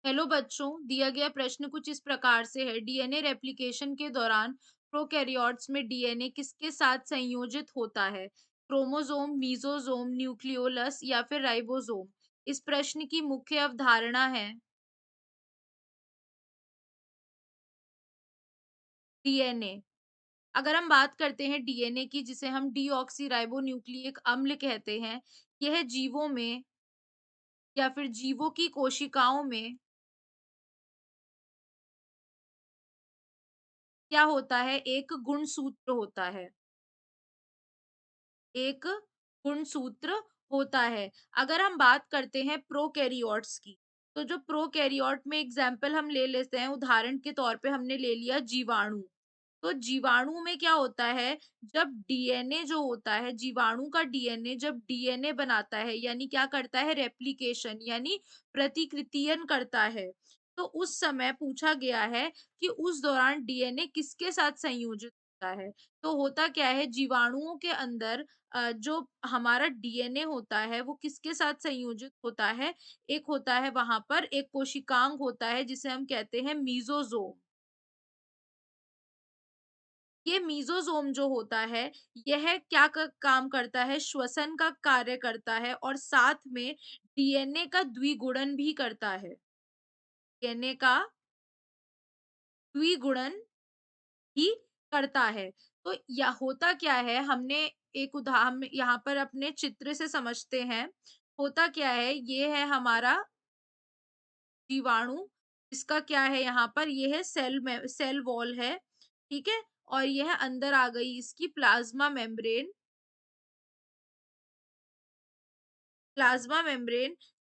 Hello बच्चों, दिया गया प्रश्न कुछ इस प्रकार से है। डीएनए रेप्लिकेशन के दौरान प्रोकैरियोट्स में डीएनए किसके साथ संयोजित होता है? क्रोमोसोम, मीजोसोम, न्यूक्लियोलस या फिर राइबोसोम? इस प्रश्न की मुख्य अवधारणा है डीएनए। अगर हम बात करते हैं डीएनए की, जिसे हम डीऑक्सी राइबोन्यूक्लिक अम्ल कहते हैं, यह जीवों में या फिर जीवों की कोशिकाओं में क्या होता है? एक गुणसूत्र होता है। एक गुणसूत्र होता है। अगर हम बात करते हैं प्रोकैरियोट्स की, तो जो प्रोकैरियोट में एग्जाम्पल हम ले लेते हैं, उदाहरण के तौर पे हमने ले लिया जीवाणु। तो जीवाणु में क्या होता है, जब डीएनए जो होता है, जीवाणु का डीएनए जब डीएनए बनाता है, यानी क्या करता है, रेप्लिकेशन यानी प्रतिकृतियन करता है। तो उस समय पूछा गया है कि उस दौरान डीएनए किसके साथ संयोजित होता है। तो होता क्या है, जीवाणुओं के अंदर जो हमारा डीएनए होता है वो किसके साथ संयोजित होता है? एक होता है वहां पर एक कोशिकांग होता है जिसे हम कहते हैं मीजोजोम। ये मीजोजोम जो होता है, यह क्या काम करता है, श्वसन का कार्य करता है और साथ में डीएनए का द्विगुणन भी करता है। डीएनए का द्विगुणन ही करता है। तो या होता क्या है, हमने एक उदाहरण यहाँ पर अपने चित्र से समझते हैं। होता क्या है, ये है हमारा जीवाणु, इसका क्या है यहाँ पर, ये है सेल में सेल वॉल है, ठीक है? और यह अंदर आ गई इसकी प्लाज्मा मेम्ब्रेन।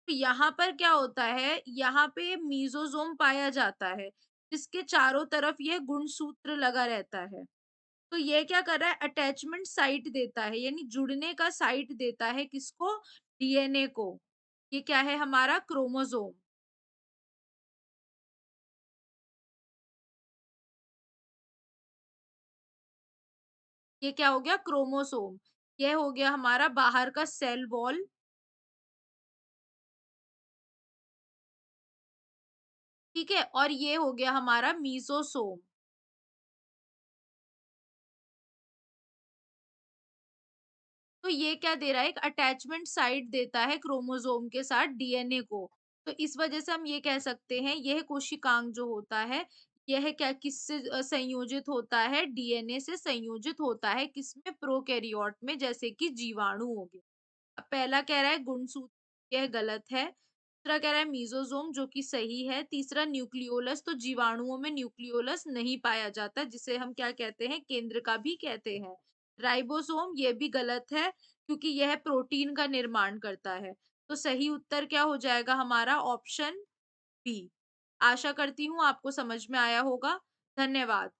तो यहाँ पर क्या होता है, यहाँ पे मीजोसोम पाया जाता है, जिसके चारों तरफ यह गुणसूत्र लगा रहता है। तो ये क्या कर रहा है, अटैचमेंट साइट देता है, यानी जुड़ने का साइट देता है किसको, डीएनए को। ये क्या है हमारा क्रोमोसोम। ये क्या हो गया, क्रोमोसोम। ये हो गया हमारा बाहर का सेल वॉल, ठीक है? और ये हो गया हमारा मीजोसोम। तो ये क्या दे रहा है, एक अटैचमेंट साइट देता है क्रोमोसोम के साथ डीएनए को। तो इस वजह से हम ये कह सकते हैं, यह कोशिकांग जो होता है, यह क्या किससे संयोजित होता है, डीएनए से संयोजित होता है, किसमें, प्रोकैरियोट में, जैसे कि जीवाणु हो गए। अब पहला कह रहा है गुणसूत्र, यह गलत है। दूसरा कह रहा है मीजोसोम, जो कि सही है। तीसरा न्यूक्लियोलस, तो जीवाणुओं में न्यूक्लियोलस नहीं पाया जाता, जिसे हम क्या कहते हैं, केंद्र का भी कहते हैं। राइबोसोम, ये भी गलत है, क्योंकि यह प्रोटीन का निर्माण करता है। तो सही उत्तर क्या हो जाएगा हमारा, ऑप्शन बी। आशा करती हूँ आपको समझ में आया होगा। धन्यवाद।